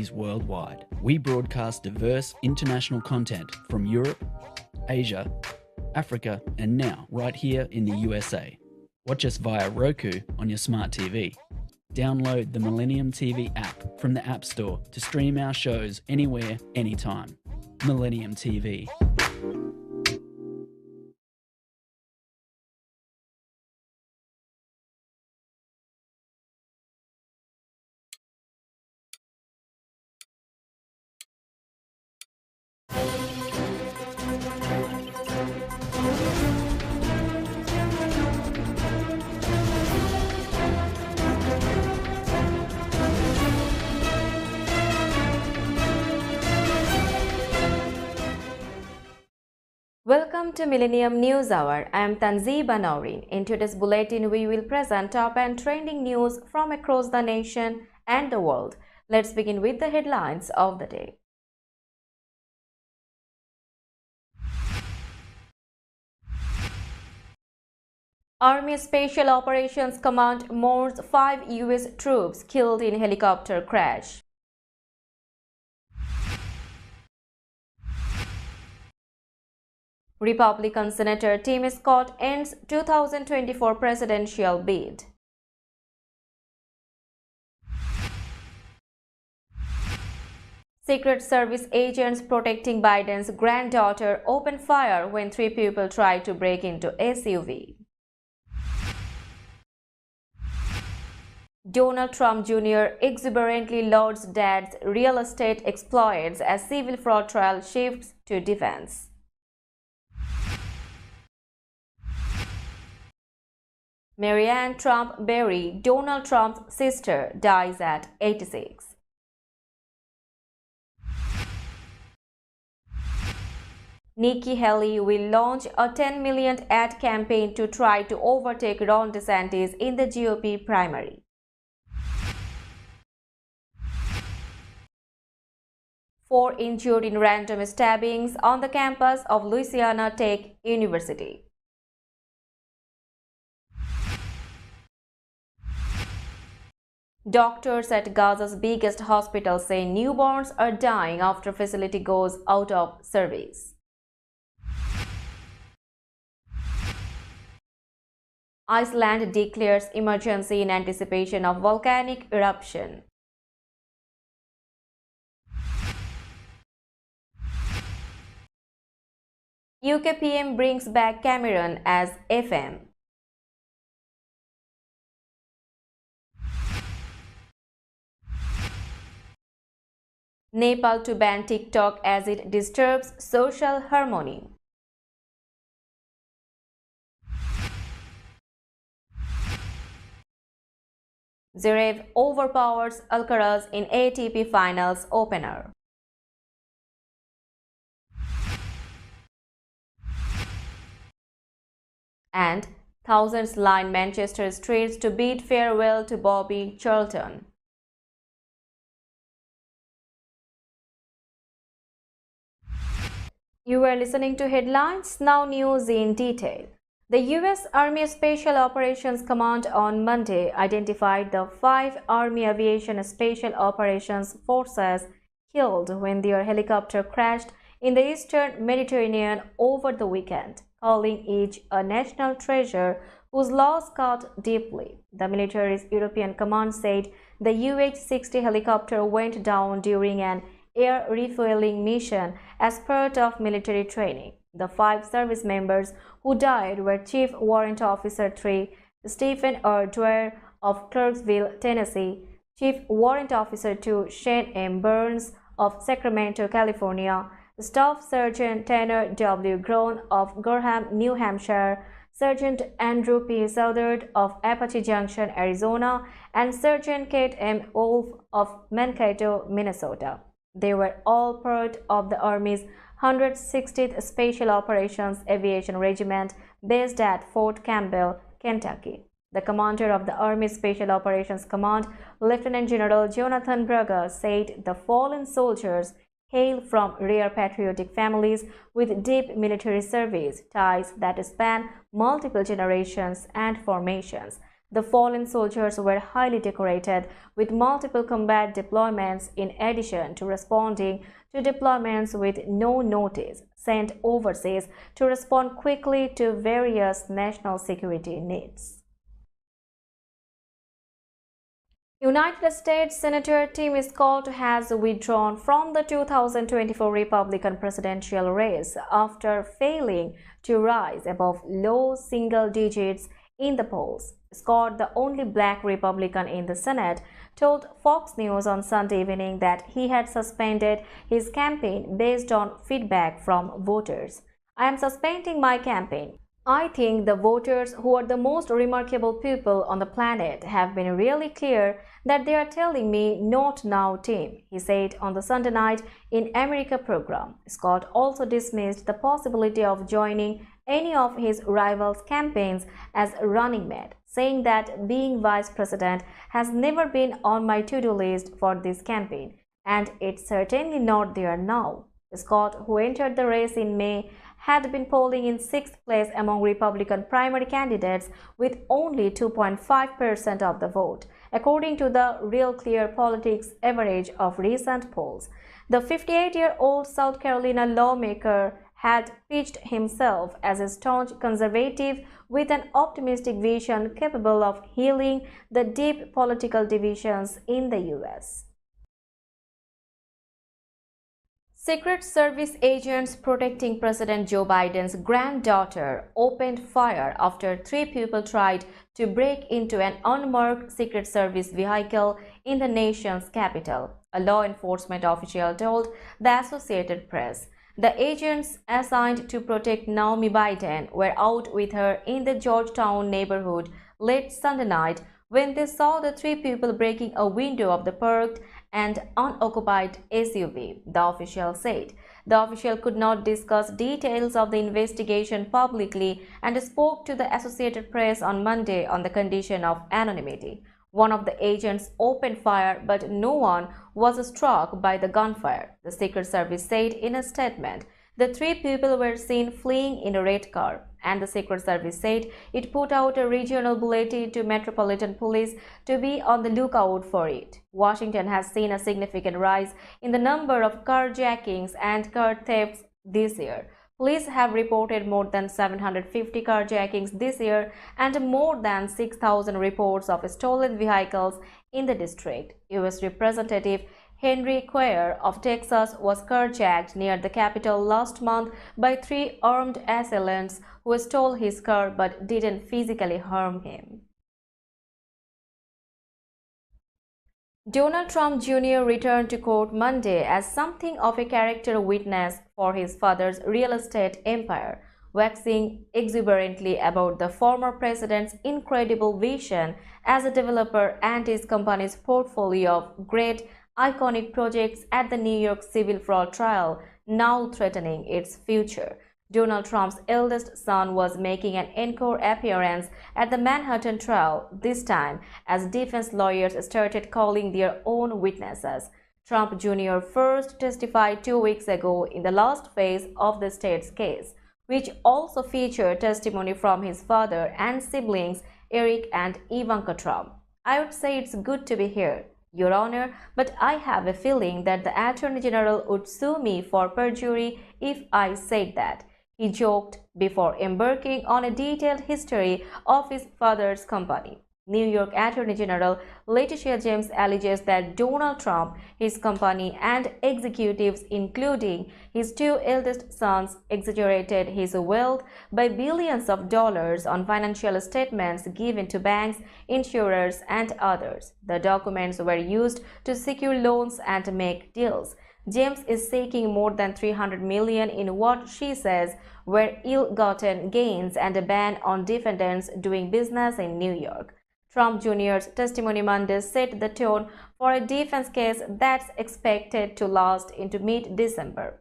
communities worldwide. We broadcast diverse international content from Europe, Asia, Africa, and now right here in the USA. Watch us via Roku on your smart TV. Download the Millennium TV app from the App Store to stream our shows anywhere, anytime. Millennium TV. Welcome to Millennium News Hour. I am Tanzeeba Naurin. In today's bulletin, we will present top and trending news from across the nation and the world. Let's begin with the headlines of the day. Army Special Operations Command mourns 5 U.S. troops killed in helicopter crash. Republican Senator Tim Scott ends 2024 presidential bid. Secret Service agents protecting Biden's granddaughter open fire when 3 people tried to break into SUV. Donald Trump Jr. exuberantly lauds dad's real estate exploits as civil fraud trial shifts to defense. Marianne Trump Berry, Donald Trump's sister, dies at 86. Nikki Haley will launch a $10 million ad campaign to try to overtake Ron DeSantis in the GOP primary. Four injured in random stabbings on the campus of Louisiana Tech University. Doctors at Gaza's biggest hospital say newborns are dying after facility goes out of service. Iceland declares emergency in anticipation of volcanic eruption. UK PM brings back Cameron as FM. Nepal to ban TikTok as it disturbs social harmony. Zverev overpowers Alcaraz in ATP Finals opener. And thousands line Manchester streets to bid farewell to Bobby Charlton. You were listening to headlines, now news in detail. The U.S. Army Special Operations Command on Monday identified the 5 Army Aviation Special Operations Forces killed when their helicopter crashed in the eastern Mediterranean over the weekend, calling each a national treasure whose loss cut deeply. The military's European command said the UH-60 helicopter went down during an air refueling mission as part of military training. The 5 service members who died were Chief Warrant Officer 3 Stephen R. Dwyer of Clarksville, Tennessee, Chief Warrant Officer 2 Shane M. Burns of Sacramento, California, Staff Sergeant Tanner W. Groan of Gorham, New Hampshire, Sergeant Andrew P. Southard of Apache Junction, Arizona, and Sergeant Kate M. Wolf of Mankato, Minnesota. They were all part of the Army's 160th Special Operations Aviation Regiment based at Fort Campbell, Kentucky. The commander of the Army Special Operations Command, Lieutenant General Jonathan Braga, said the fallen soldiers hail from rare patriotic families with deep military service ties that span multiple generations and formations. The fallen soldiers were highly decorated with multiple combat deployments in addition to responding to deployments with no notice sent overseas to respond quickly to various national security needs. United States Senator Tim Scott has withdrawn from the 2024 Republican presidential race after failing to rise above low single digits in the polls. Scott, the only black Republican in the Senate, told Fox News on Sunday evening that he had suspended his campaign based on feedback from voters. "I am suspending my campaign. I think the voters, who are the most remarkable people on the planet, have been really clear that they are telling me not now, Tim," he said on the Sunday Night in America program. Scott also dismissed the possibility of joining any of his rivals' campaigns as running mate, saying that being vice president has never been on my to-do list for this campaign, and it's certainly not there now. Scott, who entered the race in May, had been polling in sixth place among Republican primary candidates with only 2.5% of the vote, according to the Real Clear Politics average of recent polls. The 58-year-old South Carolina lawmaker had pitched himself as a staunch conservative with an optimistic vision capable of healing the deep political divisions in the U.S. Secret Service agents protecting President Joe Biden's granddaughter opened fire after 3 people tried to break into an unmarked Secret Service vehicle in the nation's capital, a law enforcement official told the Associated Press. The agents assigned to protect Naomi Biden were out with her in the Georgetown neighborhood late Sunday night when they saw the 3 people breaking a window of the parked and unoccupied SUV, the official said. The official could not discuss details of the investigation publicly and spoke to the Associated Press on Monday on the condition of anonymity. One of the agents opened fire, but no one was struck by the gunfire, the Secret Service said in a statement. The 3 people were seen fleeing in a red car, and the Secret Service said it put out a regional bulletin to Metropolitan Police to be on the lookout for it. Washington has seen a significant rise in the number of carjackings and car thefts this year. Police have reported more than 750 carjackings this year and more than 6,000 reports of stolen vehicles in the district. U.S. Representative Henry Cuellar of Texas was carjacked near the Capitol last month by 3 armed assailants who stole his car but didn't physically harm him. Donald Trump Jr. returned to court Monday as something of a character witness for his father's real estate empire, waxing exuberantly about the former president's incredible vision as a developer and his company's portfolio of great iconic projects at the New York civil fraud trial, now threatening its future. Donald Trump's eldest son was making an encore appearance at the Manhattan trial, this time as defense lawyers started calling their own witnesses. Trump Jr. first testified 2 weeks ago in the last phase of the state's case, which also featured testimony from his father and siblings Eric and Ivanka Trump. "I would say it's good to be here, Your Honor, but I have a feeling that the Attorney General would sue me for perjury if I said that," he joked before embarking on a detailed history of his father's company. New York Attorney General Letitia James alleges that Donald Trump, his company, and executives, including his 2 eldest sons, exaggerated his wealth by billions of dollars on financial statements given to banks, insurers, and others. The documents were used to secure loans and make deals. James is seeking more than $300 million in what she says were ill-gotten gains and a ban on defendants doing business in New York. Trump Jr.'s testimony Monday set the tone for a defense case that's expected to last into mid-December.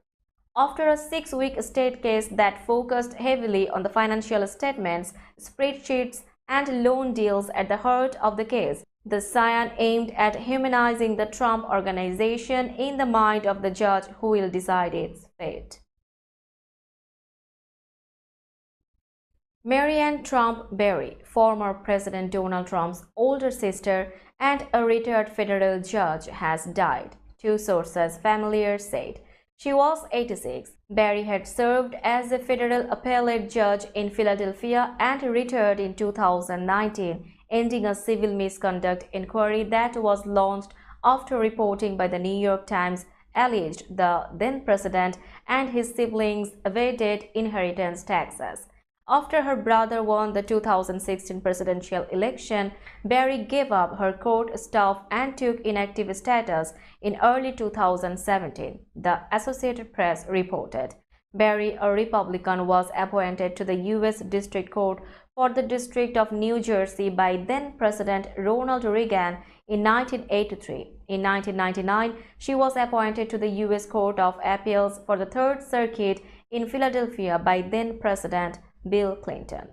After a 6-week state case that focused heavily on the financial statements, spreadsheets, and loan deals at the heart of the case, the scion aimed at humanizing the Trump organization in the mind of the judge who will decide its fate. Marianne Trump Barry, former President Donald Trump's older sister and a retired federal judge, has died, two sources familiar said. She was 86. Barry had served as a federal appellate judge in Philadelphia and retired in 2019, ending a civil misconduct inquiry that was launched after reporting by the New York Times alleged the then president and his siblings evaded inheritance taxes. After her brother won the 2016 presidential election, Barry gave up her court staff and took inactive status in early 2017, the Associated Press reported. Barry, a Republican, was appointed to the U.S. District Court for the District of New Jersey by then-President Ronald Reagan in 1983. In 1999, she was appointed to the U.S. Court of Appeals for the Third Circuit in Philadelphia by then-President Bill Clinton.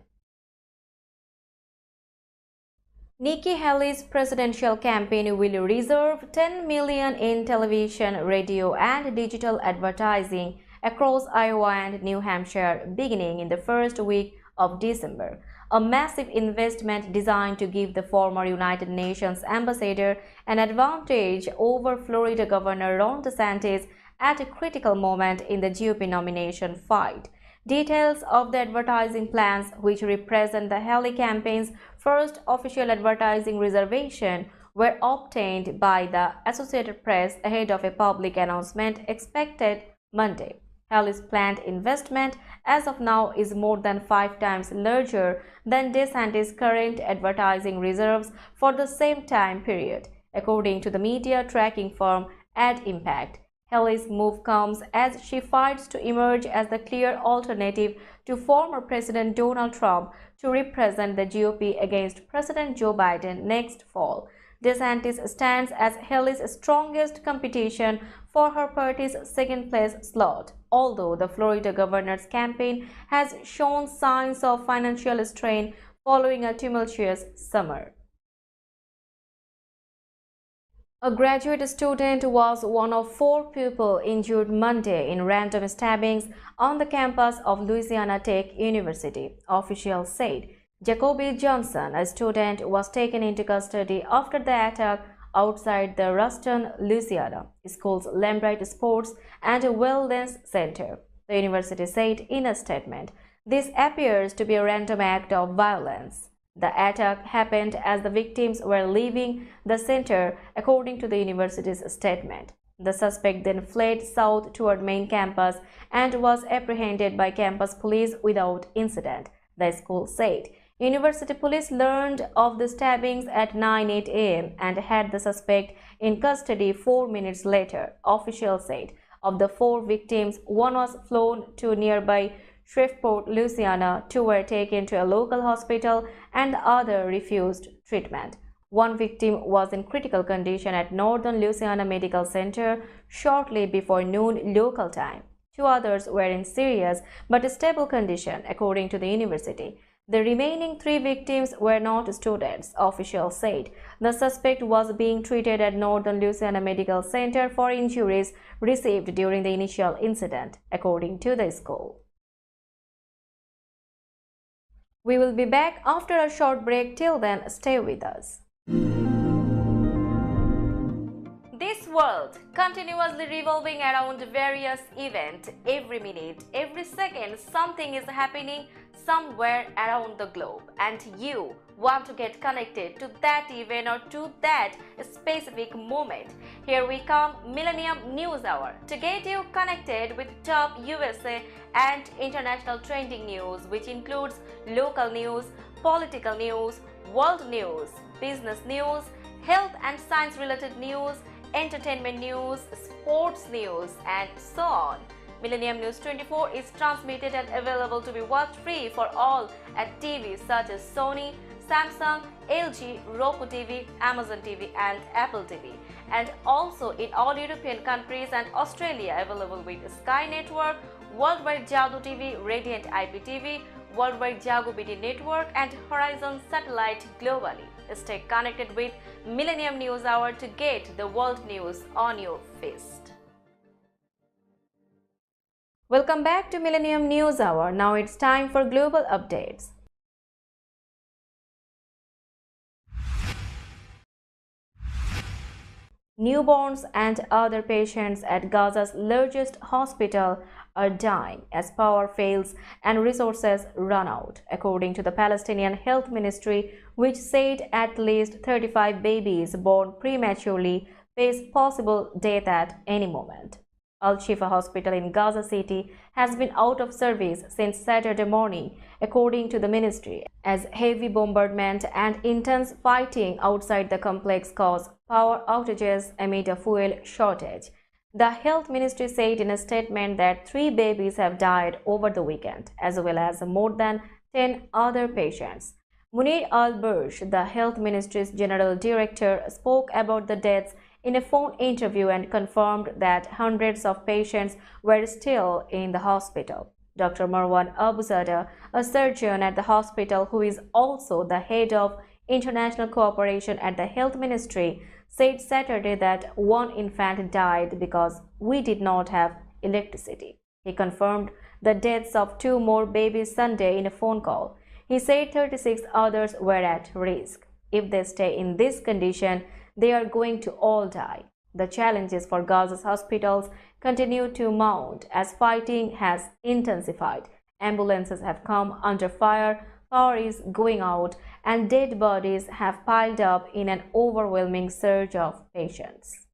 Nikki Haley's presidential campaign will reserve $10 million in television, radio, and digital advertising across Iowa and New Hampshire beginning in the first week of December, a massive investment designed to give the former United Nations ambassador an advantage over Florida Governor Ron DeSantis at a critical moment in the GOP nomination fight. Details of the advertising plans, which represent the Haley campaign's first official advertising reservation, were obtained by the Associated Press ahead of a public announcement expected Monday. Haley's planned investment as of now is more than 5 times larger than DeSantis' current advertising reserves for the same time period, according to the media tracking firm Ad Impact. Haley's move comes as she fights to emerge as the clear alternative to former President Donald Trump to represent the GOP against President Joe Biden next fall. DeSantis stands as Haley's strongest competition for her party's second-place slot, although the Florida governor's campaign has shown signs of financial strain following a tumultuous summer. A graduate student was one of 4 people injured Monday in random stabbings on the campus of Louisiana Tech University, officials said. Jacoby Johnson, a student, was taken into custody after the attack outside the Ruston, Louisiana school's Lambright Sports and Wellness Center, the university said in a statement. This appears to be a random act of violence. The attack happened as the victims were leaving the center, according to the university's statement. The suspect then fled south toward main campus and was apprehended by campus police without incident, the school said. University police learned of the stabbings at 9:08 a.m. and had the suspect in custody 4 minutes later, officials said. Of the 4 victims, one was flown to nearby Shreveport, Louisiana. 2 were taken to a local hospital and the other refused treatment. One victim was in critical condition at Northern Louisiana Medical Center shortly before noon local time. 2 others were in serious but stable condition, according to the university. The remaining 3 victims were not students, officials said. The suspect was being treated at Northern Louisiana Medical Center for injuries received during the initial incident, according to the school. We will be back after a short break. Till then, stay with us. This world continuously revolving around various events. Every minute, every second, something is happening somewhere around the globe, and you want to get connected to that event or to that specific moment. Here we come, Millennium News Hour, to get you connected with top USA and international trending news, which includes local news, political news, world news, business news, health and science related news, entertainment news, sports news, and so on. Millennium News 24 is transmitted and available to be watched free for all at TVs such as Sony, Samsung, LG, Roku TV, Amazon TV, and Apple TV, and also in all European countries and Australia, available with Sky Network, Worldwide Jago TV, Radiant IPTV, Worldwide Jago BD Network, and Horizon Satellite globally. Stay connected with Millennium News Hour to get the world news on your fist. Welcome back to Millennium News Hour. Now it's time for global updates. Newborns and other patients at Gaza's largest hospital are dying as power fails and resources run out, according to the Palestinian Health Ministry, which said at least 35 babies born prematurely face possible death at any moment. Al-Shifa Hospital in Gaza City has been out of service since Saturday morning, according to the ministry, as heavy bombardment and intense fighting outside the complex caused power outages amid a fuel shortage. The health ministry said in a statement that 3 babies have died over the weekend, as well as more than 10 other patients. Munir al-Bursh, the health ministry's general director, spoke about the deaths in a phone interview and confirmed that hundreds of patients were still in the hospital. Dr. Marwan Abuzada, a surgeon at the hospital who is also the head of international cooperation at the health ministry, said Saturday that one infant died because we did not have electricity. He confirmed the deaths of 2 more babies Sunday in a phone call. He said 36 others were at risk. If they stay in this condition, they are going to all die. The challenges for Gaza's hospitals continue to mount as fighting has intensified. Ambulances have come under fire, power is going out, and dead bodies have piled up in an overwhelming surge of patients.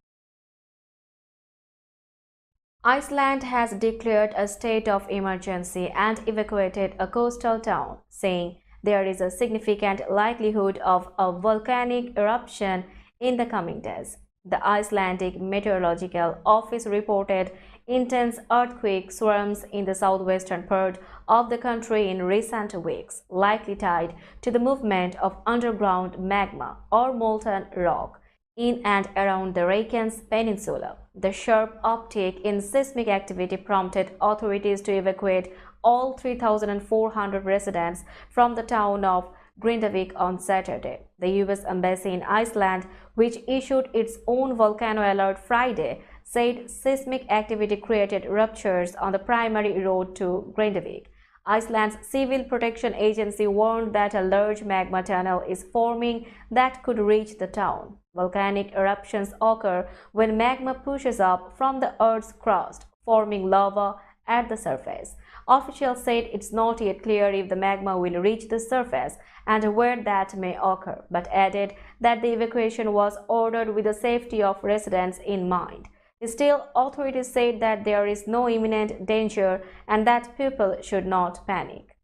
Iceland has declared a state of emergency and evacuated a coastal town, saying there is a significant likelihood of a volcanic eruption in the coming days. The Icelandic Meteorological Office reported intense earthquake swarms in the southwestern part of the country in recent weeks, likely tied to the movement of underground magma or molten rock in and around the Reykjanes Peninsula. The sharp uptick in seismic activity prompted authorities to evacuate all 3,400 residents from the town of Grindavik on Saturday. The U.S. Embassy in Iceland, which issued its own volcano alert Friday, said seismic activity created ruptures on the primary road to Grindavik. Iceland's Civil Protection Agency warned that a large magma tunnel is forming that could reach the town. Volcanic eruptions occur when magma pushes up from the Earth's crust, forming lava at the surface. Officials said it's not yet clear if the magma will reach the surface and where that may occur, but added that the evacuation was ordered with the safety of residents in mind. Still, authorities said that there is no imminent danger and that people should not panic.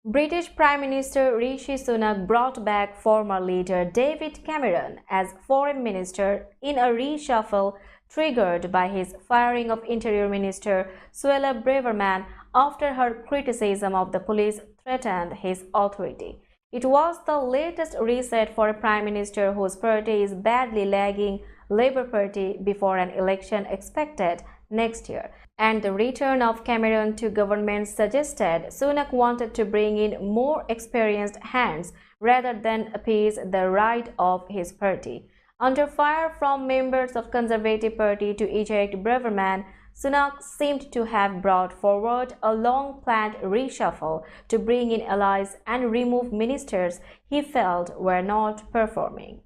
British Prime Minister Rishi Sunak brought back former leader David Cameron as Foreign Minister in a reshuffle triggered by his firing of Interior Minister Suella Braverman after her criticism of the police threatened his authority. It was the latest reset for a Prime Minister whose party is badly lagging Labour Party before an election expected next year. And the return of Cameron to government suggested Sunak wanted to bring in more experienced hands rather than appease the right of his party. Under fire from members of Conservative Party to eject Braverman, Sunak seemed to have brought forward a long-planned reshuffle to bring in allies and remove ministers he felt were not performing.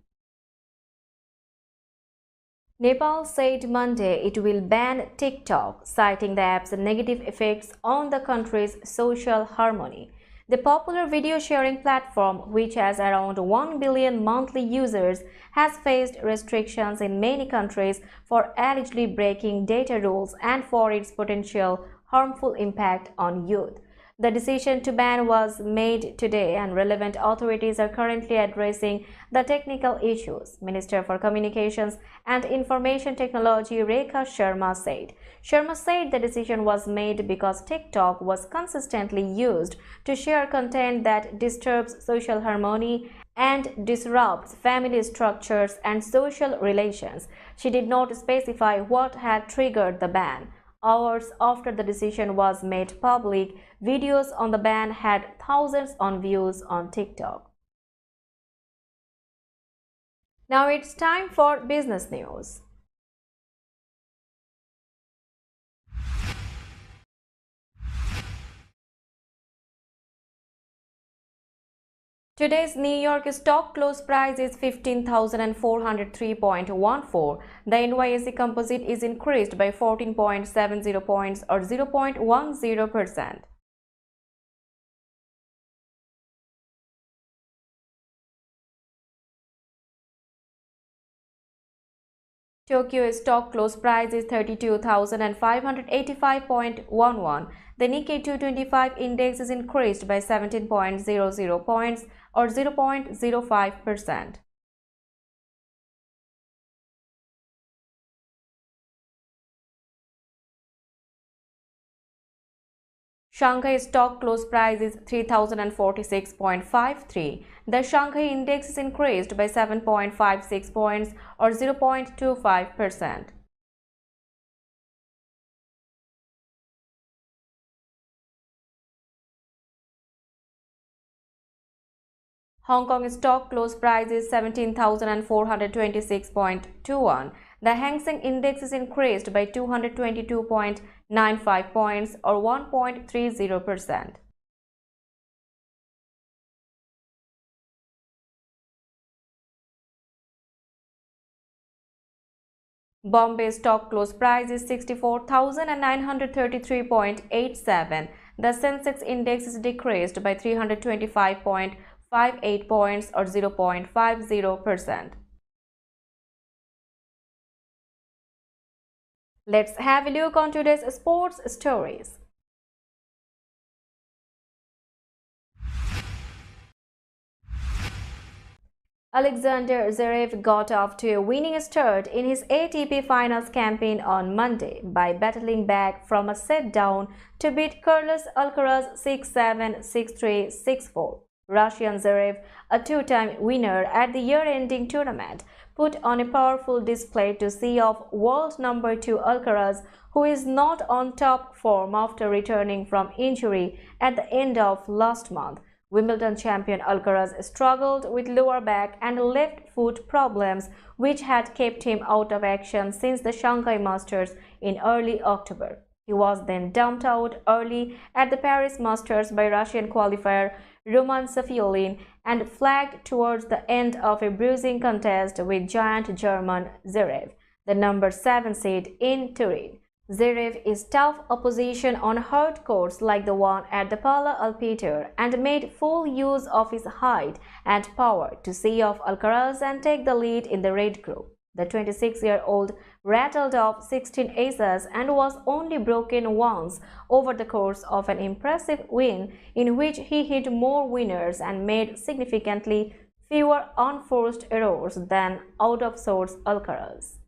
Nepal said Monday it will ban TikTok, citing the app's negative effects on the country's social harmony. The popular video sharing platform, which has around 1 billion monthly users, has faced restrictions in many countries for allegedly breaking data rules and for its potential harmful impact on youth. The decision to ban was made today and relevant authorities are currently addressing the technical issues, Minister for Communications and Information Technology Rekha Sharma said. Sharma said the decision was made because TikTok was consistently used to share content that disturbs social harmony and disrupts family structures and social relations. She did not specify what had triggered the ban. Hours after the decision was made public, videos on the ban had thousands of views on TikTok. Now it's time for business news. Today's New York stock close price is 15,403.14. The NYSE Composite is increased by 14.70 points or 0.10%. Tokyo stock close price is 32,585.11. The Nikkei 225 index is increased by 17.00 points or 0.05%. Shanghai stock close price is 3046.53. The Shanghai index is increased by 7.56 points or 0.25%. Hong Kong stock close price is 17,426.21. The Hang Seng index is increased by 222.95 points or 1.30%. Bombay stock close price is 64,933.87. The Sensex index is decreased by 325.58 points or 0.50%. Let's have a look on today's sports stories. Alexander Zverev got off to a winning start in his ATP Finals campaign on Monday by battling back from a set down to beat Carlos Alcaraz 6-7, 6-3, 6-4. Russian Zverev, a two-time winner at the year-ending tournament, put on a powerful display to see off world number 2 Alcaraz, who is not on top form after returning from injury at the end of last month. Wimbledon champion Alcaraz struggled with lower back and left foot problems, which had kept him out of action since the Shanghai Masters in early October. He was then dumped out early at the Paris Masters by Russian qualifier Roman Safiullin and flagged towards the end of a bruising contest with giant German Zverev, the number 7 seed in Turin. Zverev is tough opposition on hard courts like the one at the Pala Alpitear and made full use of his height and power to see off Alcaraz and take the lead in the red group. The 26-year-old rattled off 16 aces and was only broken once over the course of an impressive win in which he hit more winners and made significantly fewer unforced errors than out-of-sorts Alcaraz.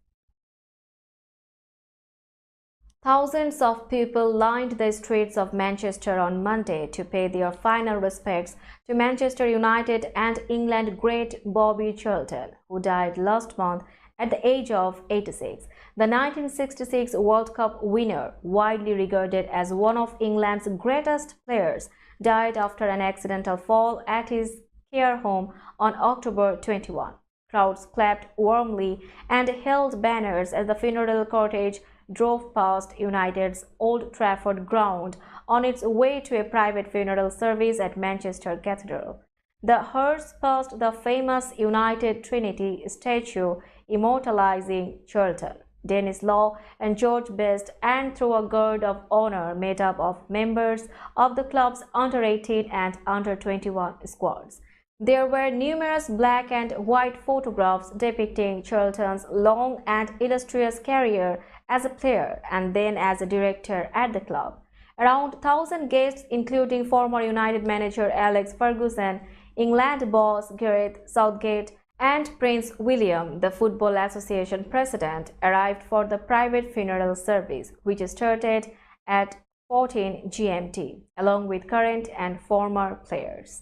Thousands of people lined the streets of Manchester on Monday to pay their final respects to Manchester United and England great Bobby Charlton, who died last month at the age of 86. The 1966 World Cup winner, widely regarded as one of England's greatest players, died after an accidental fall at his care home on October 21. Crowds clapped warmly and held banners as the funeral cortege drove past United's Old Trafford ground on its way to a private funeral service at Manchester Cathedral. The hearse passed the famous United Trinity statue immortalizing Charlton, Dennis Law and George Best, and through a guard of honor made up of members of the club's under-18 and under-21 squads. There were numerous black and white photographs depicting Charlton's long and illustrious career as a player and then as a director at the club. Around 1,000 guests, including former United manager Alex Ferguson, England boss Gareth Southgate, and Prince William, the Football Association president, arrived for the private funeral service, which started at 14 GMT, along with current and former players.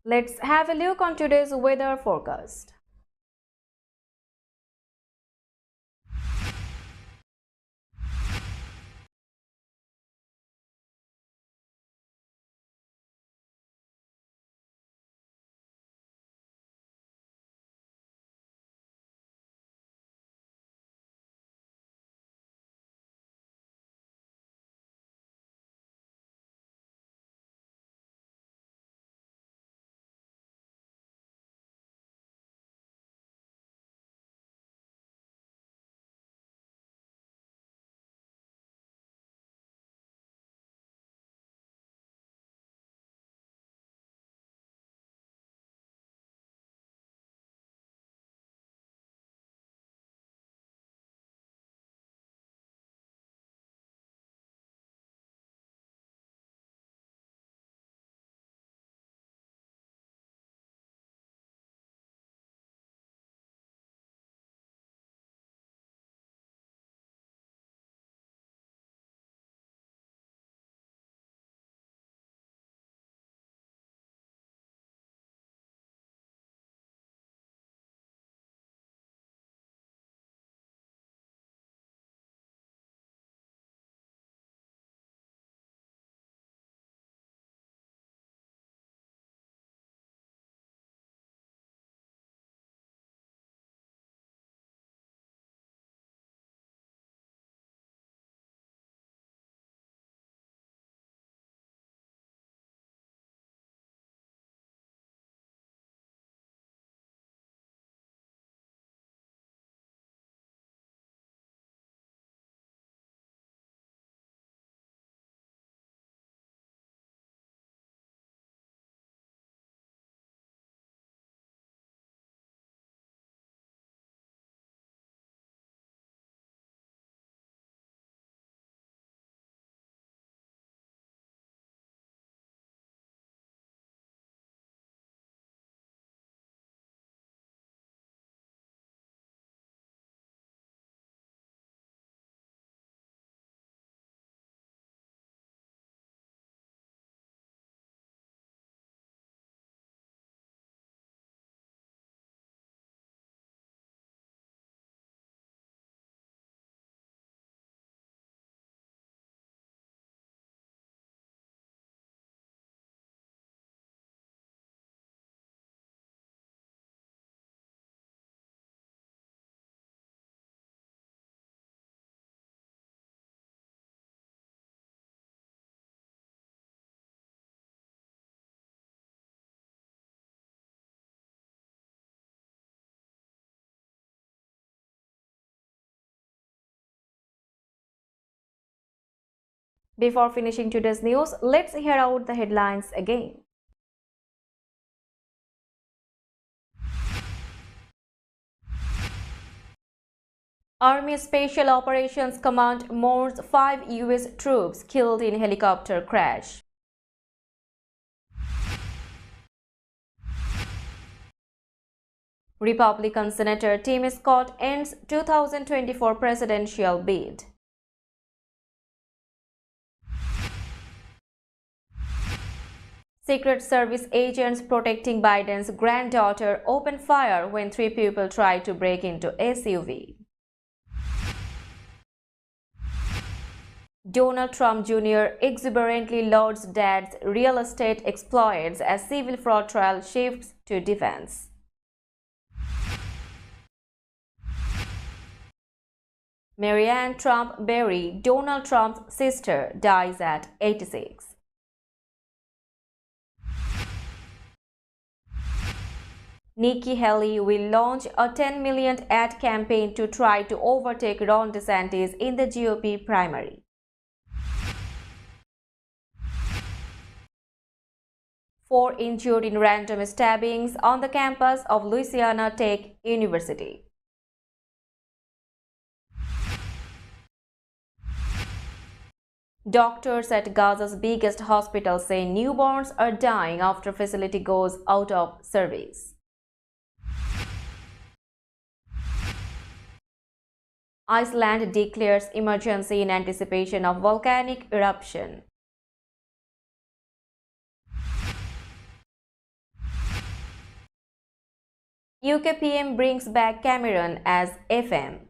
Let's have a look on today's weather forecast. Before finishing today's news, let's hear out the headlines again. Army Special Operations Command mourns 5 U.S. troops killed in helicopter crash. Republican Senator Tim Scott ends 2024 presidential bid. Secret Service agents protecting Biden's granddaughter open fire when 3 people tried to break into SUV. Donald Trump Jr. exuberantly lauds dad's real estate exploits as civil fraud trial shifts to defense. Marianne Trump Berry, Donald Trump's sister, dies at 86. Nikki Haley will launch a 10 million ad campaign to try to overtake Ron DeSantis in the GOP primary. 4 injured in random stabbings on the campus of Louisiana Tech University. Doctors at Gaza's biggest hospital say newborns are dying after facility goes out of service. Iceland declares emergency in anticipation of volcanic eruption. UK PM brings back Cameron as FM.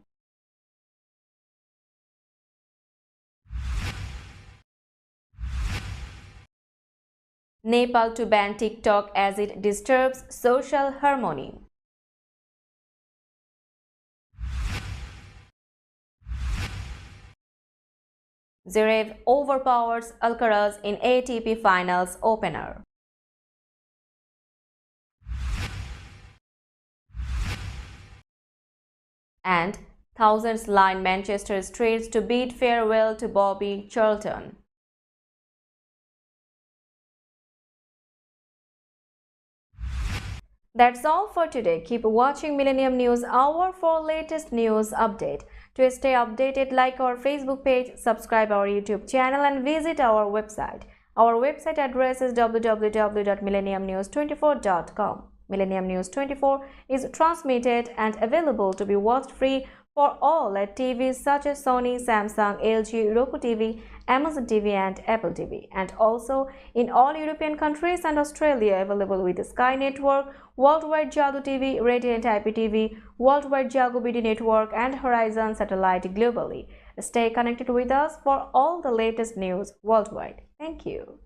Nepal to ban TikTok as it disturbs social harmony. Zverev overpowers Alcaraz in ATP Finals opener. And thousands line Manchester streets to bid farewell to Bobby Charlton. That's all for today. Keep watching Millennium News Hour for latest news update. To stay updated, like our Facebook page, subscribe our YouTube channel and visit our website. Our website address is www.millenniumnews24.com. Millennium News 24 is transmitted and available to be watched free for all at TVs such as Sony, Samsung, LG, Roku TV, Amazon TV and Apple TV, and also in all European countries and Australia, available with the Sky Network, Worldwide Jago TV, Radiant IPTV, Worldwide Jago BD Network and Horizon Satellite globally. Stay connected with us for all the latest news worldwide. Thank you.